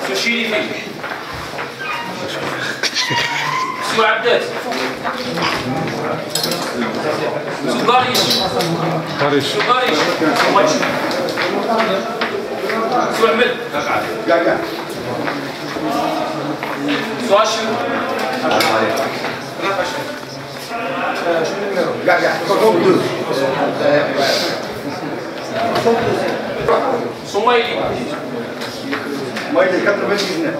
سوشيلي فيه سو عدات سو قاريش سو عمل سو عشر سميلي مايلي 80 جنيه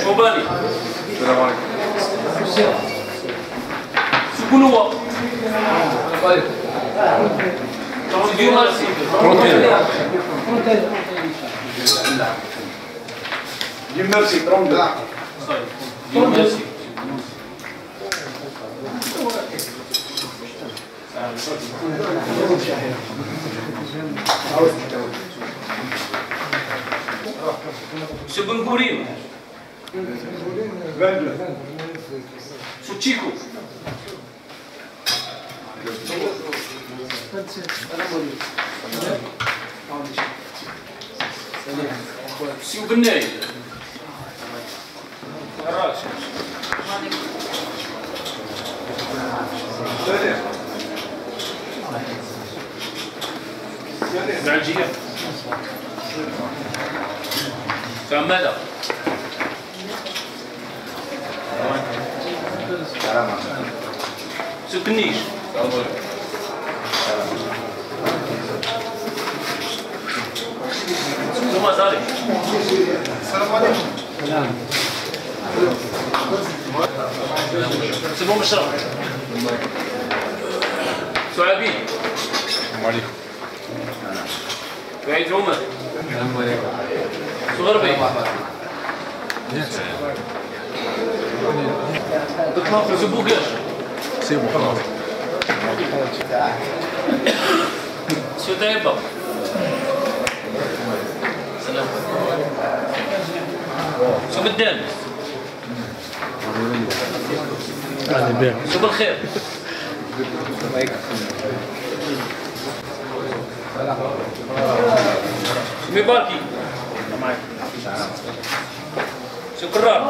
شوباني السلام عليكم سكونوا سيدي مارسي دي ميرسي 32 دي ميرسي سبنغورين سوتشيكو سيو بناي زعجية سمادة سكنيش ثم زاري السلام عليكم سيبو مشرب سعابي السلام عليكم. بعيد عمر السلام عليكم. صغربي سبوكاش سيبو خلاص. سو طيبة سلام سو بالدان سو بالخير سمي باركي سو كرار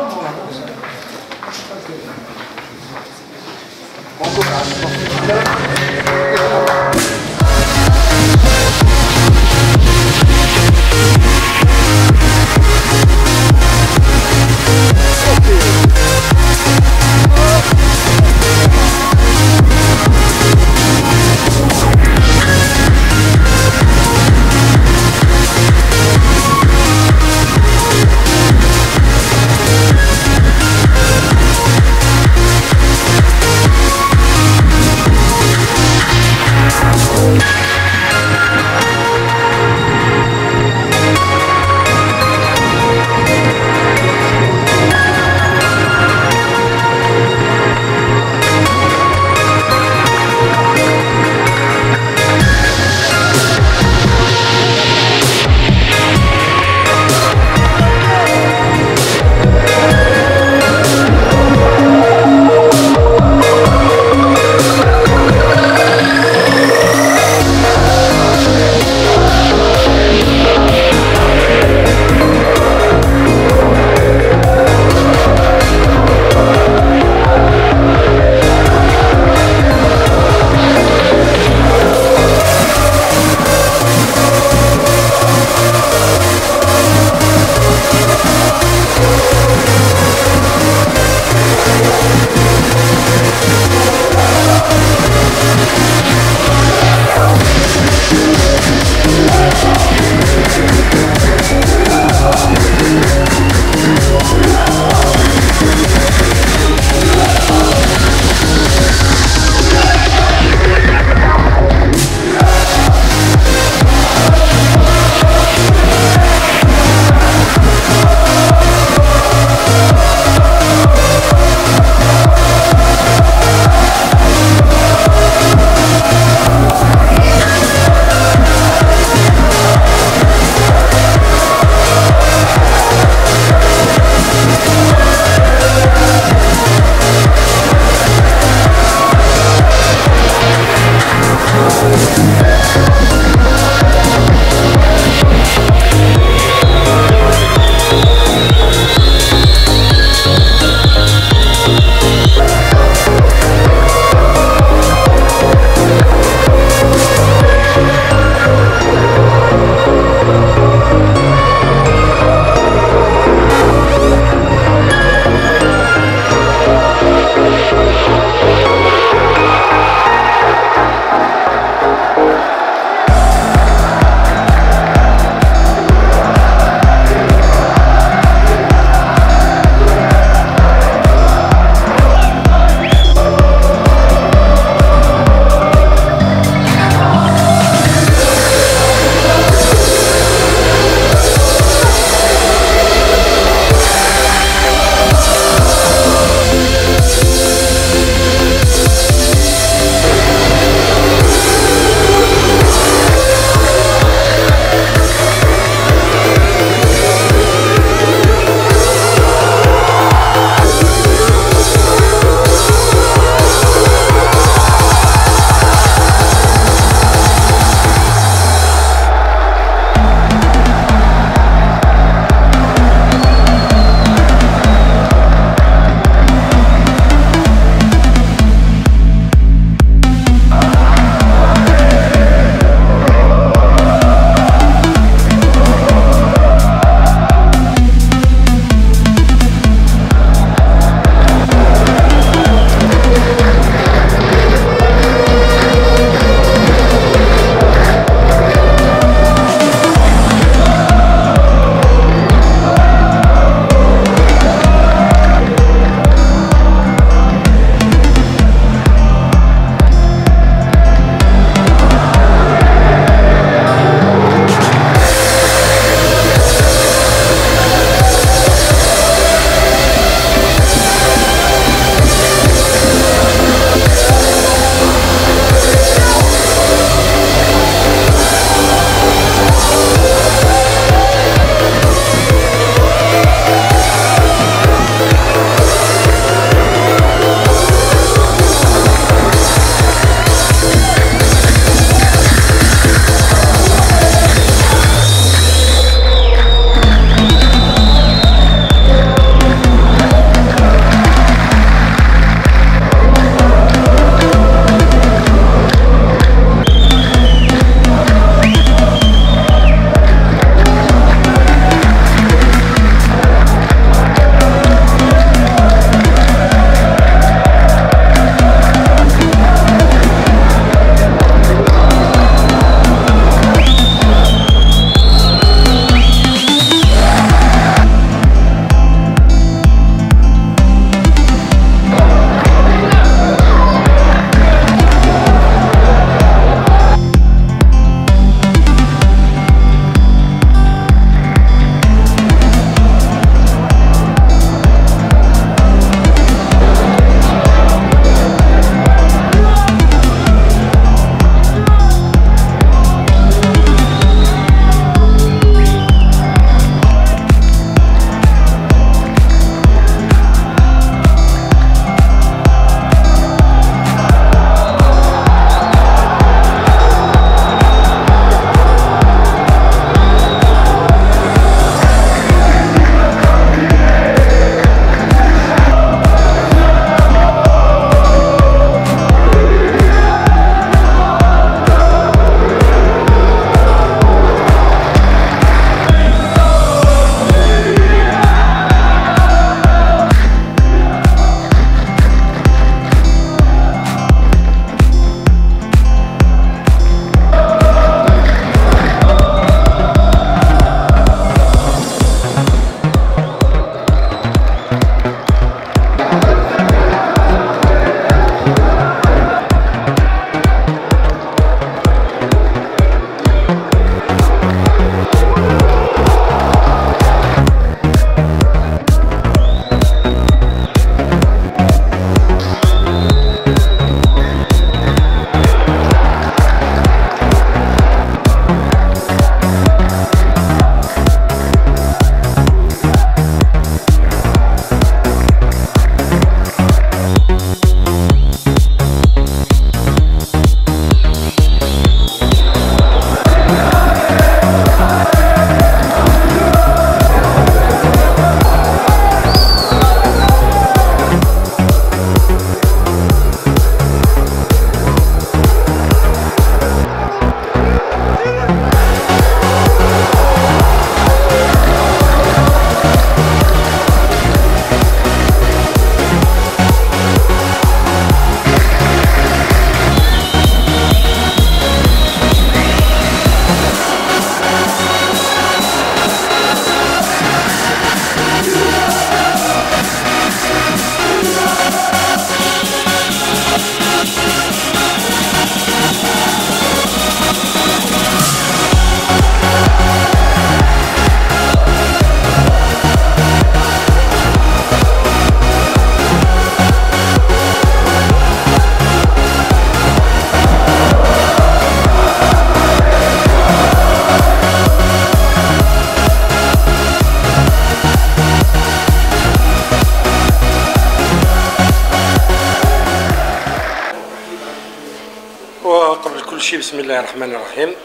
كل شيء بسم الله الرحمن الرحيم.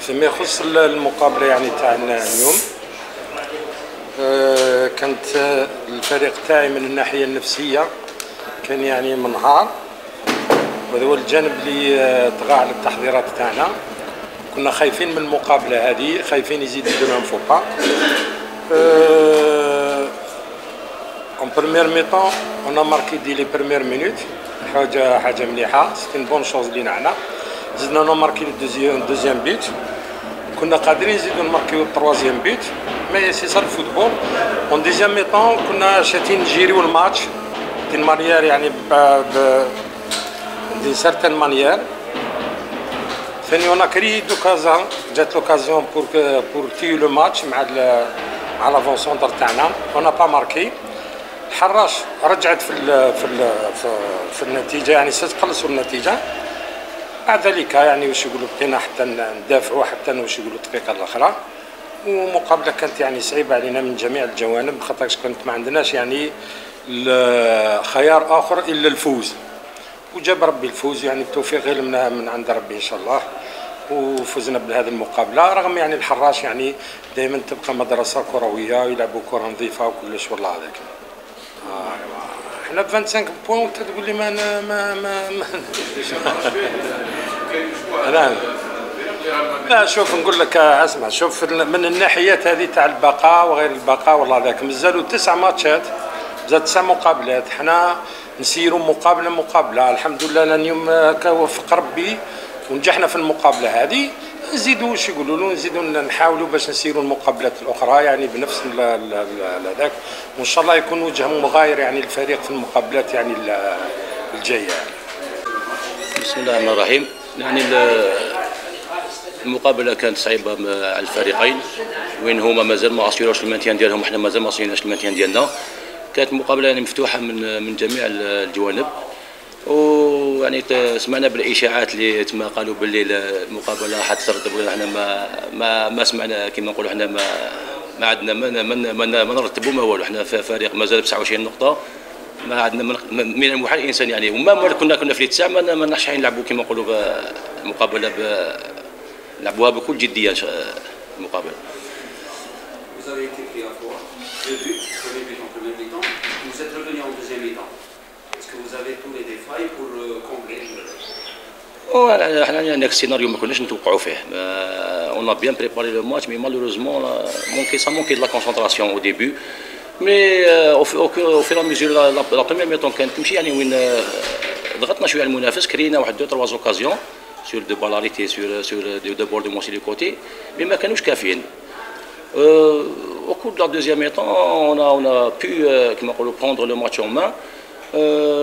فيما يخص المقابله يعني تاعنا اليوم، كانت الفريق تاعي من الناحيه النفسيه كان يعني منهار، وهذا هو الجانب اللي طغى على التحضيرات تاعنا. كنا خايفين من المقابله هذه، خايفين يزيد يديروا فوقا. En première mi-temps, on a marqué dès les premières minutes. حاجة مليحة، سيتي بون شوز لينا حنا. زدنا نماركي الدوزيام بيت، كنا قادرين نزيدو نماركيو التروازيام بيت، مي سي سا الفوتبول. اون دوزيام ميطون كنا شاتين نجيريو الماتش دين مانيير يعني دي سارتان مانيير. ثاني اون كري دوكازون، جات لوكازيون بور تيو لو ماتش مع لافون سونتر تاعنا، اون با ماركي. الحراش رجعت في النتيجه، يعني ستقلصوا النتيجه. بعد ذلك يعني واش يقولوا بقينا حتى ندافعوا حتى واش يقولوا الدقيقه الاخرى. ومقابله كانت يعني صعيبه علينا من جميع الجوانب، خاطرش كانت ما عندناش يعني خيار اخر الا الفوز، وجاب ربي الفوز يعني بتوفيق غير من عند ربي ان شاء الله. وفزنا بهذه المقابله، رغم يعني الحراش يعني دائما تبقى مدرسه كرويه، يلعبوا كره نظيفه وكلش والله هذاك. احنا ب 25 بوان وانت تقول لي لا شوف نقول لك اسمع، شوف من الناحيات هذه تاع البقاء وغير البقاء والله ذاك مازالوا 9 ماتشات، مازال 9 مقابلات. حنا نسيروا مقابله الحمد لله. انا اليوم وفق ربي ونجحنا في المقابله هذه، نزيدوا واش يقولوا له، نزيدوا نحاولوا باش نسيروا المقابلات الاخرى يعني بنفس هذاك، وان شاء الله يكون وجه مغاير يعني الفريق في المقابلات يعني الجايه يعني. بسم الله الرحمن الرحيم. يعني المقابله كانت صعيبه على الفريقين، وين هما مازال ما اسيروش المانتيان ديالهم، احنا مازال ما اسيرناش المانتيان ديالنا. كانت مقابله يعني مفتوحه من جميع الجوانب، ويعني سمعنا بالاشاعات اللي تما قالوا باللي المقابله حترتب، احنا ما سمعنا كما نقولوا، احنا ما عندنا ما نرتبوا ما والو. احنا فريق مازال ب 29 نقطه، ما عندنا من المحال الانسان يعني، وما كنا في التسع ما نحش نلعبوا كما نقولوا المقابله نلعبوها بكل جديه المقابله. Vous avez été pris à froid, 2 buts, premier but en première mi-temps, vous êtes revenu en deuxième mi-temps. Est-ce que vous avez tous les défailles pour combler احنا هناك السيناريو ما كناش نتوقعوا فيه. اون بيان بريباري لو ماتش، مي مالوروزمون مونكي دو لا كونسونطراسيون او ديبي. مي او فير ميزور لا بروميير ميطون كانت تمشي يعني وين ضغطنا شويه على المنافس، كرينا واحد 2-3 اوكازيون سور دو بالاريتي سور دو بور دو مونسي لي كوتي، مي ما كانوش كافيين. Au cours de la deuxième mi-temps, on a pu prendre le match en main.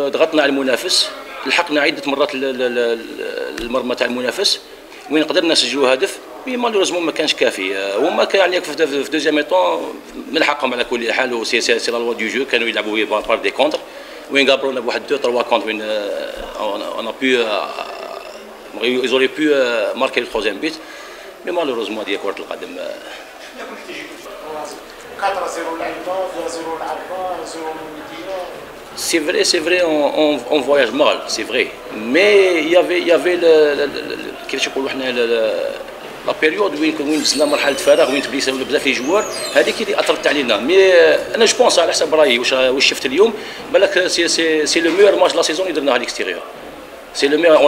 ضغطنا على المنافس، لحقنا عده مرات المرمى تاع المنافس وين قدرنا نسجلوا هدف، مي مالوريزمون ما كانش كافي. هما كان يعني في دوزيام ميطون من حقهم على كل حال، سي لا لوا دو جو، كانوا يلعبوا بار دي كونتر وين قابرونا بواحد 2-3 كونتر وين اون بو ils auraient pu marquer le troisième but, mais malheureusement هذه كرة القدم. 4-0 العلبة، 2-0 العربة، 0 المدينة. C'est vrai, on voyage mal, c'est vrai. Mais il y avait كيفاش نقولوا حنا لا بيريود وين نزلنا مرحله فراغ، وين تبليساو بزاف لي جوار، هذيك اللي اثرت علينا. مي انا جو بونس على حسب رايي واش شفت اليوم، بالك سي لو ميور ماتش لا سيزون اللي درناه على الاكستيريور. C'est le meilleur.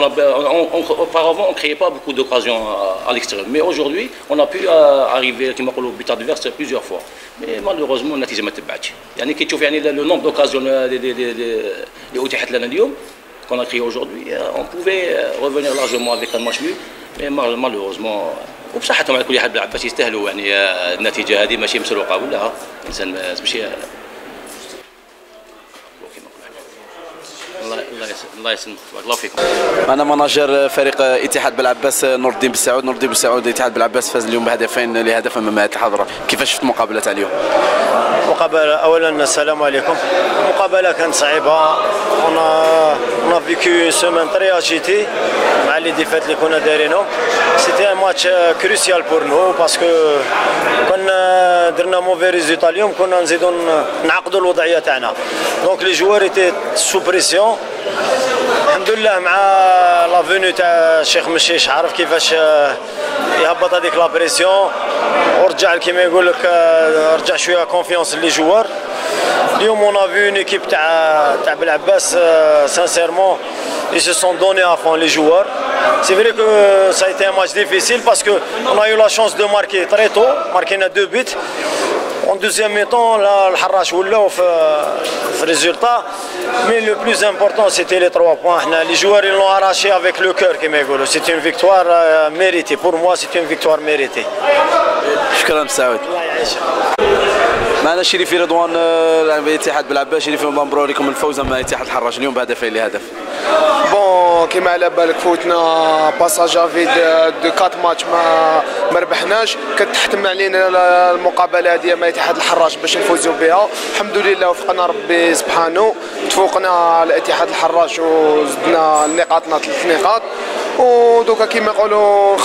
Auparavant, on ne créait pas beaucoup d'occasions à l'extérieur. Mais aujourd'hui, on a pu arriver à but adverse plusieurs fois. Mais malheureusement, النتيجة ما تبعتش. يعني كي تشوف يعني le nombre d'occasions اللي أتيحت لنا اليوم qu'on a créé aujourd'hui, on pouvait revenir largement avec un match nul. Mais malheureusement, وبصحتهم على كل حال بالعباس يستاهلوا يعني النتيجة هذه ماشي مسروقة ولا إنسان ماشي. الله يسلمك، بارك الله فيكم. انا مناجر فريق اتحاد بالعباس نور الدين بالسعود. نور الدين بالسعود اتحاد بالعباس فاز اليوم بهدفين لهدف امام هذه الحضره. كيفاش شفت المقابله تاع اليوم؟ مقابله اولا السلام عليكم. المقابله كانت صعيبه، on a vécu une semaine très agitée مع لي ديفات اللي كنا دايرينهم. سيتي ان ماتش كروسيال بور نو باسكو كنا درنا موفي ريزولتا اليوم، كنا نزيدو نعقدوا الوضعيه تاعنا. دونك لي جوار ايتي سو بريسيون الحمد لله مع لا فينو تاع الشيخ مشيش عارف كيفاش يهبط هذيك لا بريسيون ورجع كيما يقول لك رجع شويه كونفيونس لي جوار. اليوم اون افي اون ايكيب تاع بلعباس سانسيرمون ils se sont donnés à fond les joueurs. C'est vrai que ça a été un match difficile parce qu'on a eu la chance de marquer très tôt, marquer 2 buts. En deuxième mi-temps, là, le Harrach ولاو في résultat. Mais le plus important, c'était les 3 points. Les joueurs ils l'ont arraché avec le cœur, comme ils disent. C'est une victoire méritée. Pour moi, c'est une victoire méritée. شكرا سعود. معنا شريفي رضوان لاعب الاتحاد بالعباس. شريفي مبروك لكم الفوز امام اتحاد الحراش اليوم بهدفين لهدف. بون كيما على بالك فوتنا باساج افي دو 4 ماتش ما ربحناش. كتحتم علينا المقابله هذه مع اتحاد الحراش باش نفوزوا بها. الحمد لله وفقنا ربي سبحانه تفوقنا على اتحاد الحراش وزدنا نقاطنا 3 نقاط. ودوكا كيما يقولوا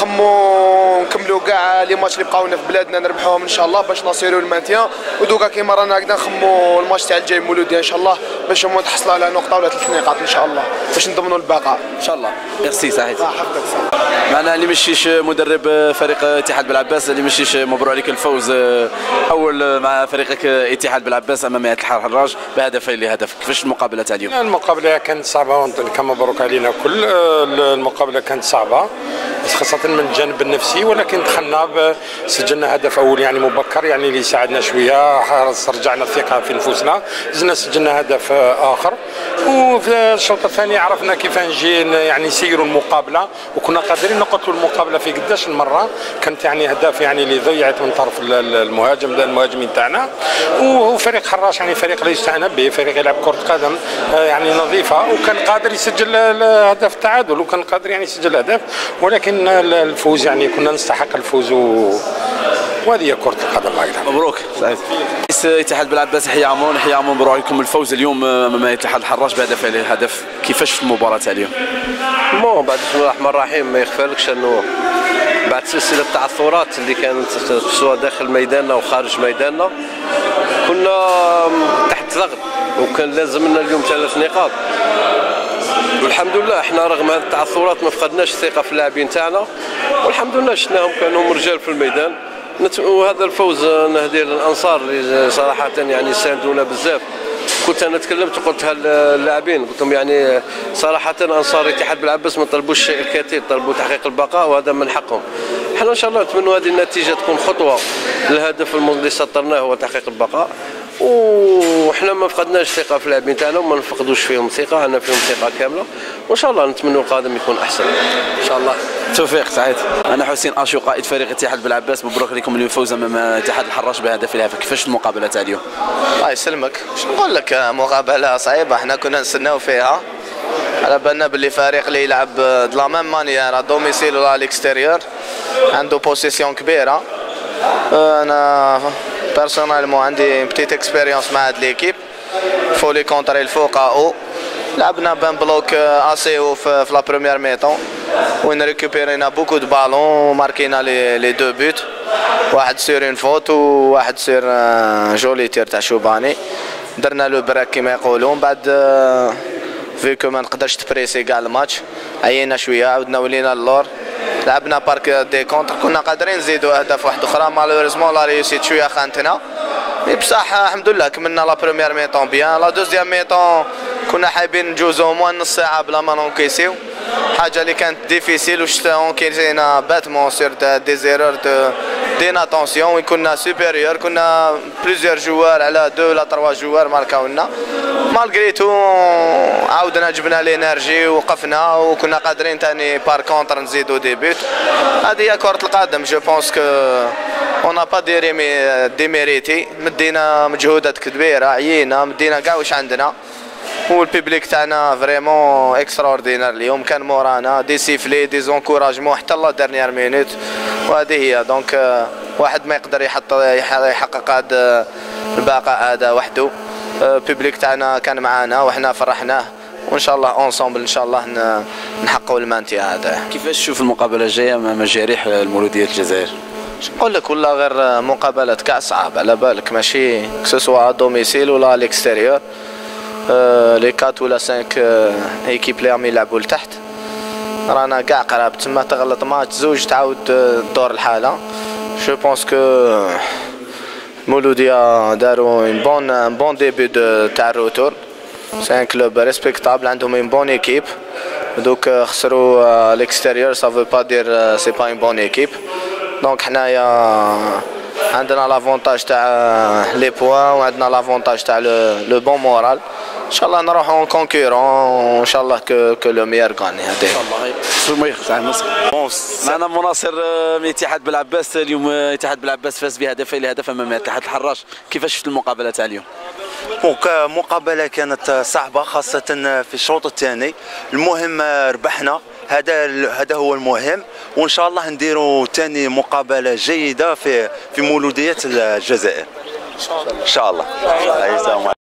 نكملوا كاع لي ماتش اللي بقاونا في بلادنا نربحوهم ان شاء الله باش نصيروا المانتيان. ودوكا كيما رانا هكذا نخموا الماتش تاع الجاي مولوديه ان شاء الله باش هما نحصلوا على نقطه ولا 3 نقاط ان شاء الله باش نضمنوا البقاء ان شاء الله. ميرسي سعيد. حفظك. معنا اللي مشيش مدرب فريق اتحاد بالعباس. اللي مشيش مبروك عليك الفوز اول مع فريقك اتحاد بالعباس امام الحراج بهدفين لهدف. كيفاش المقابله تاع اليوم؟ المقابله كانت صعبه كان مبروك علينا كل المقابله كانت صعبه خاصه من الجانب النفسي ولكن دخلنا سجلنا هدف اول يعني مبكر يعني اللي ساعدنا شويه رجعنا الثقه في نفوسنا. سجلنا هدف اخر وفي الشوط الثاني عرفنا كيف نجي يعني نسيروا المقابله وكنا قادرين نقتلوا المقابله في قداش المره. كانت يعني اهداف يعني اللي ضيعت من طرف المهاجمين تاعنا. وفريق حراش يعني فريق لا يستهان به فريق يلعب كره قدم يعني نظيفه وكان قادر يسجل هدف التعادل وكان قادر يعني يسجل هدف ولكن الفوز يعني كنا نستحق الفوز وهذه كرة القدم هكذا. مبروك سعيد. رئيس اتحاد بالعباس يحيى عمرون. يحيى عمرون مبروك عليكم الفوز اليوم امام اتحاد الحراش بهدفين لهدف. كيفاش في المباراة تاع اليوم؟ بعد بسم الله الرحمن الرحيم ما يخفالكش انه بعد سلسلة التعثرات اللي كانت سواء داخل ميداننا وخارج ميداننا كنا تحت ضغط وكان لازمنا اليوم 3 نقاط. والحمد لله احنا رغم هذه التعثرات ما فقدناش الثقه في اللاعبين تاعنا والحمد لله شفناهم كانوا رجال في الميدان. وهذا الفوز نهديه للانصار اللي صراحه يعني ساندونا بزاف. كنت انا تكلمت وقلتها للاعبين قلت لهم يعني صراحه انصار الاتحاد بالعباس ما طلبوش الشيء الكثير طلبوا تحقيق البقاء وهذا من حقهم. احنا ان شاء الله نتمنوا هذه النتيجه تكون خطوه للهدف اللي سطرناه هو تحقيق البقاء. وحنا ما فقدناش ثقه في اللاعبين تاعنا وما نفقدوش فيهم ثقه. انا فيهم ثقه كامله وان شاء الله نتمنوا القادم يكون احسن ان شاء الله. توفيق سعيد. انا حسين اشو قائد فريق اتحاد بالعباس. مبروك لكم الفوز امام اتحاد الحراش بهدف الهدف. كيفاش المقابله تاع اليوم؟ الله يسلمك. شنو نقول لك مقابله صعيبه احنا كنا نستناو فيها على بالنا باللي فريق اللي يلعب د لا ميم مانيير دوميسيل ولا ليكستيريور عنده بوسيسيون كبيره. انا بيرسونيلمون عندي بتيت اكسبيريونس مع هاد ليكيب فو لي كونتري الفوق او لعبنا بان بلوك اسي او في لا بروميير ميطون وين ريكوبيرينا بوكو دو بالون وماركينا لي 2 بوت واحد سير اون فوت وواحد سير جولي تير تاع شوباني. درنا لو براك كيما يقولون بعد فيكو ما نقدرش تبريسي كاع الماتش عيينا شويه عاودنا ولينا اللور لعبنا بارك دي كونتر كنا قادرين نزيدوا اهداف واحد اخرى مالوريزمون لا ريوسيت شويه خانتنا. بصح الحمد لله كملنا لا بروميير ميطون بيان. لا دوزيام ميطون كنا حابين نجوزو موان نص ساعه بلا ما نونكيسيو حاجه اللي كانت ديفيسيل واش اونكيسينا باتمون سير دي زيرور دي ناتونسيون وين كنا سوبيريور كنا بليزيور جوار على 2 ولا 3 جوار ماركاونا مالغري تو عاودنا جبنا لينيرجي وقفنا وكنا قادرين ثاني بار كونتر نزيدو دي بوت. هذه هي كرة القدم. جو بونس كو اون با ديميريتي مدينا مجهودات كبيره عيينا مدينا كاع واش عندنا والبيبليك تاعنا فريمون اكسترا اوردينار اليوم كان مورانا دي سيفلي دي زونكوراجمون حتى لا ديرنيير مينوت وهذه هي دونك واحد ما يقدر يحقق هذا البقاء هذا وحده. البيبليك تاعنا كان معانا وحنا فرحناه وان شاء الله اونسومبل ان شاء الله نحققوا المانتي هذا. كيفاش تشوف المقابله الجايه امام جريح المولوديه الجزائر؟ نقول لك ولا غير مقابلات كاع صعاب على بالك ماشي كسوسوا دوميسيل ولا ليكستيريور. لي 4 ولا 5 ايكيب اللي راهم يلعبوا لتحت رانا كاع قراب تما تغلط ماتش زوج تعاود دور الحاله. جو بونس كو مولوديا داروا ان بون ديبي تاع الروتور. سي ان كلوب ريسبكتابل عندهم ان بون ايكيب. دوك خسروا الاكستيريور سا فو با دير سي با ان بون ايكيب. دونك حنايا عندنا لافونتاج تاع لي بوان وعندنا لافونتاج تاع لو بون مورال. ان شاء الله نروحوا كونكورون ان شاء الله كو لو ميور غاني. هذا ان شو ما يخص معنا مناصر من اتحاد بلعباس. اليوم اتحاد بلعباس فاز بهدفين لهدف امام اتحاد الحراش. كيفاش شفت المقابله تاع اليوم؟ مقابله كانت صعبه خاصه في الشوط الثاني. المهم ربحنا، هذا هو المهم، وان شاء الله نديروا ثاني مقابله جيده في مولوديه الجزائر ان شاء الله.